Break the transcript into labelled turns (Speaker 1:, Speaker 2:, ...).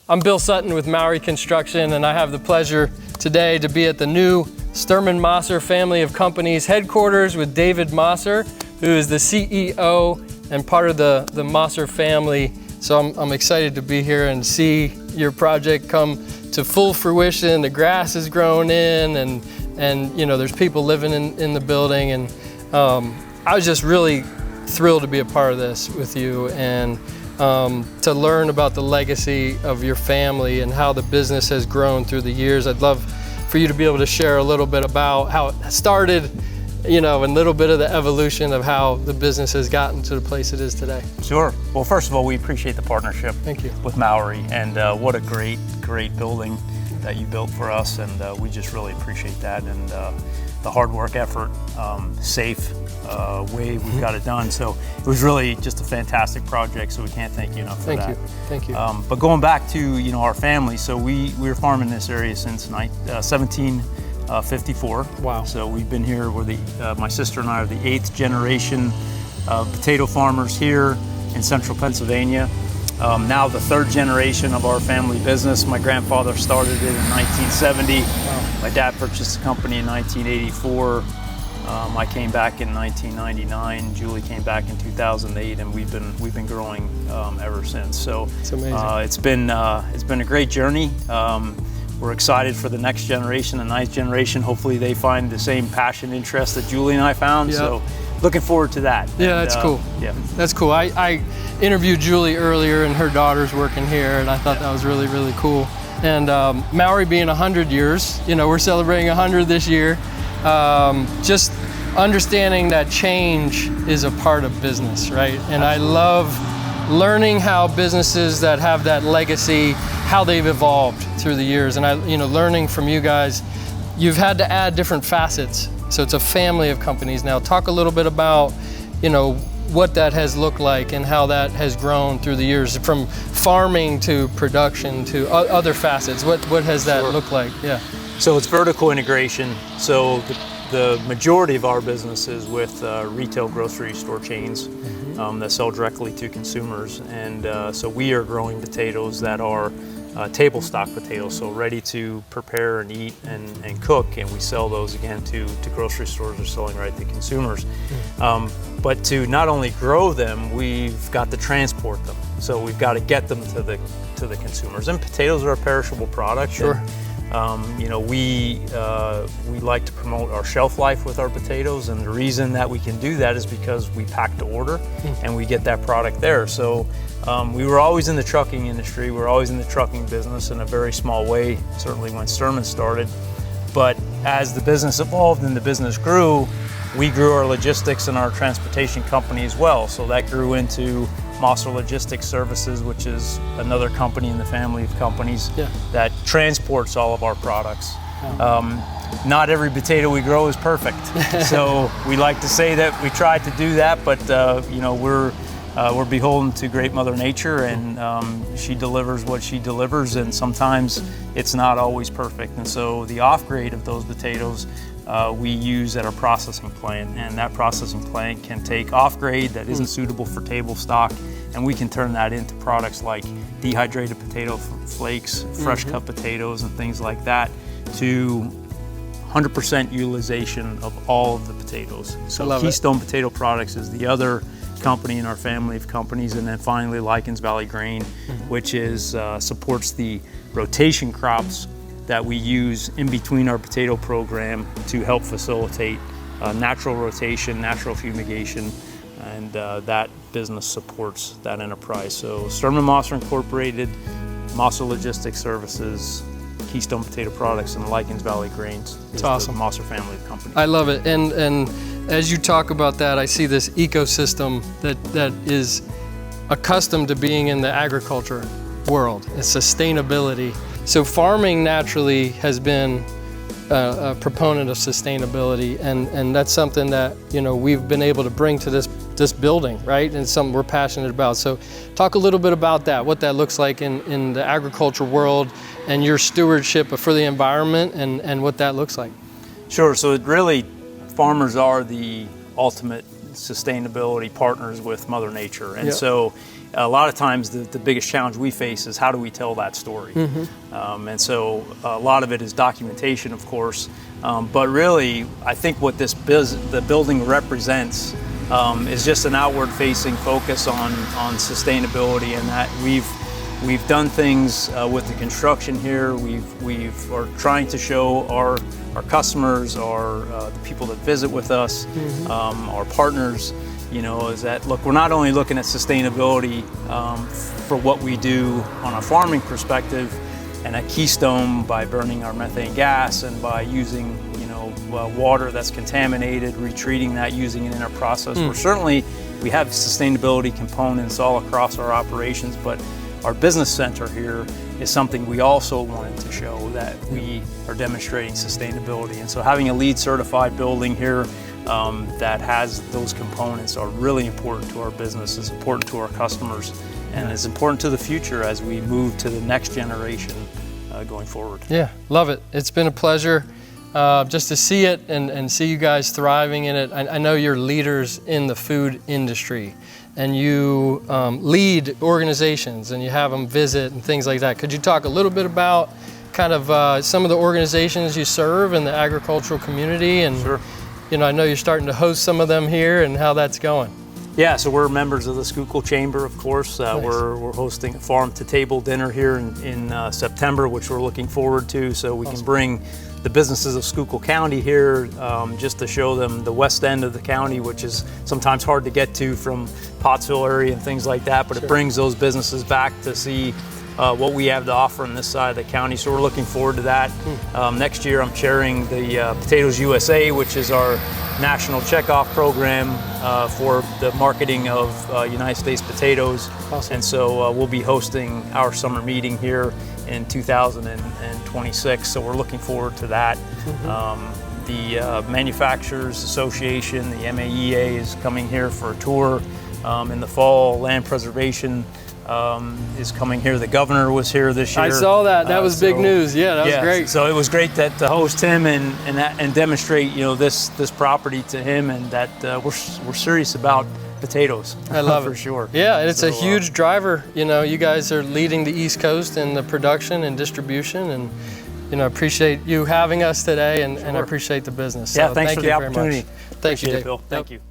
Speaker 1: I'm Bill Sutton with Mowery Construction, and I have the pleasure today to be at the new Sterman Masser family of companies headquarters with David Masser, who is the CEO and part of the Masser family. So I'm excited to be here and see your project come to full fruition. The grass is grown in, and you know, there's people living in the building, and I was just really thrilled to be a part of this with you, and to learn about the legacy of your family and how the business has grown through the years. I'd love for you to be able to share a little bit about how it started, you know, and a little bit of the evolution of how the business has gotten to the place it is today.
Speaker 2: Sure. Well, first of all, we appreciate the partnership.
Speaker 1: Thank you.
Speaker 2: With Mowery, and what a great building that you built for us, and we just really appreciate that, and the hard work, effort, safe way we've got it done. So it was really just a fantastic project, so we can't thank you enough for that.
Speaker 1: Thank you.
Speaker 2: But going back to, you know, our family, so we were farming this area since 1754.
Speaker 1: Wow.
Speaker 2: So we've been here, my sister and I are the 8th generation of potato farmers here in central Pennsylvania. Now the 3rd generation of our family business. My grandfather started it in 1970.
Speaker 1: Wow.
Speaker 2: My dad purchased the company in 1984. I came back in 1999. Julie came back in 2008, and we've been growing ever since. So
Speaker 1: it's amazing.
Speaker 2: It's been a great journey. We're excited for the next generation, the 9th generation. Hopefully they find the same passion, interest that Julie and I found.
Speaker 1: Yep.
Speaker 2: So looking forward to that.
Speaker 1: Yeah, that's cool.
Speaker 2: Yeah,
Speaker 1: that's cool. I interviewed Julie earlier, and her daughter's working here, and I thought that was really, really cool. And Mowery being 100 years, you know, we're celebrating 100 this year. Just understanding that change is a part of business, right? And I love learning how businesses that have that legacy, how they've evolved through the years. And learning from you guys, you've had to add different facets. So it's a family of companies now. Talk a little bit about, you know, what that has looked like and how that has grown through the years, from farming to production to other facets. What has that looked like? Yeah.
Speaker 2: So it's vertical integration. So the majority of our business is with retail grocery store chains that sell directly to consumers. And so we are growing potatoes that are table stock potatoes, so ready to prepare and eat and cook, and we sell those again to grocery stores or selling right to consumers. But to not only grow them, we've got to transport them. So we've got to get them to the consumers. And potatoes are a perishable product.
Speaker 1: Sure.
Speaker 2: And, you know, we like to promote our shelf life with our potatoes, and the reason that we can do that is because we pack to order and we get that product there. So we were always in the trucking industry. We're always in the trucking business in a very small way, certainly when Sterman started. But as the business evolved and the business grew, we grew our logistics and our transportation company as well. So that grew into Masser Logistics Services, which is another company in the family of companies that transports all of our products. Not every potato we grow is perfect. So we like to say that we try to do that, but you know, we're beholden to great Mother Nature, and she delivers what she delivers, and sometimes it's not always perfect. And so the off grade of those potatoes we use at our processing plant, and that processing plant can take off grade that isn't suitable for table stock, and we can turn that into products like dehydrated potato flakes, fresh cut potatoes, and things like that, to 100% utilization of all of the potatoes. So Keystone Potato Products is the other company in our family of companies, and then finally Lycans Valley Grain, which is supports the rotation crops that we use in between our potato program to help facilitate natural rotation, natural fumigation, and that business supports that enterprise. So Sterman Masser Incorporated, Masser Logistics Services, Keystone Potato Products, and Lycans Valley Grains.
Speaker 1: It's awesome.
Speaker 2: The Masser family of companies.
Speaker 1: I love it, and as you talk about that, I see this ecosystem that is accustomed to being in the agriculture world. It's sustainability. So farming naturally has been a proponent of sustainability, and that's something that, you know, we've been able to bring to this building, right? And something we're passionate about. So talk a little bit about that, what that looks like in the agriculture world, and your stewardship for the environment, and what that looks like.
Speaker 2: Sure. So it really, farmers are the ultimate sustainability partners with Mother Nature. And so a lot of times the biggest challenge we face is how do we tell that story? And so a lot of it is documentation, of course, but really I think what the building represents is just an outward-facing focus on sustainability, and that we've done things with the construction here. Are trying to show our customers, the people that visit with us, our partners, is that, look, we're not only looking at sustainability for what we do on a farming perspective and at Keystone by burning our methane gas and by using, water that's contaminated, retreating that, using it in our process. We have sustainability components all across our operations, but our business center here is something we also wanted to show that we are demonstrating sustainability. And so having a LEED certified building here that has those components are really important to our business, is important to our customers, and is important to the future as we move to the next generation going forward.
Speaker 1: Yeah, love it. It's been a pleasure just to see it and see you guys thriving in it. I know you're leaders in the food industry, and you lead organizations and you have them visit and things like that. Could you talk a little bit about kind of some of the organizations you serve in the agricultural community? And
Speaker 2: Sure.
Speaker 1: I know you're starting to host some of them here, and how that's going.
Speaker 2: Yeah, so we're members of the Schuylkill Chamber, of course.
Speaker 1: Nice.
Speaker 2: We're hosting a farm-to-table dinner here in September, which we're looking forward to, so we can bring the businesses of Schuylkill County here just to show them the west end of the county, which is sometimes hard to get to from Pottsville area and things like that, but It brings those businesses back to see what we have to offer on this side of the county. So we're looking forward to that. Next year I'm chairing the Potatoes USA, which is our national checkoff program for the marketing of United States potatoes.
Speaker 1: Awesome.
Speaker 2: And so we'll be hosting our summer meeting here in 2026. So we're looking forward to that. The Manufacturers Association, the MAEA, is coming here for a tour in the fall. Land Preservation is coming here. The governor was here this year.
Speaker 1: I saw that. That was big news. Yeah, that was great.
Speaker 2: So it was great to host him and demonstrate this property to him, and that we're serious about potatoes.
Speaker 1: I love
Speaker 2: for
Speaker 1: it.
Speaker 2: sure.
Speaker 1: Yeah, and it's a huge driver. You guys are leading the East Coast in the production and distribution, and appreciate you having us today, and I appreciate the business.
Speaker 2: Yeah,
Speaker 1: so
Speaker 2: thanks for the
Speaker 1: you very much.
Speaker 2: opportunity.
Speaker 1: Thank you,
Speaker 2: Appreciate it,
Speaker 1: Dave.
Speaker 2: Bill. Thank you.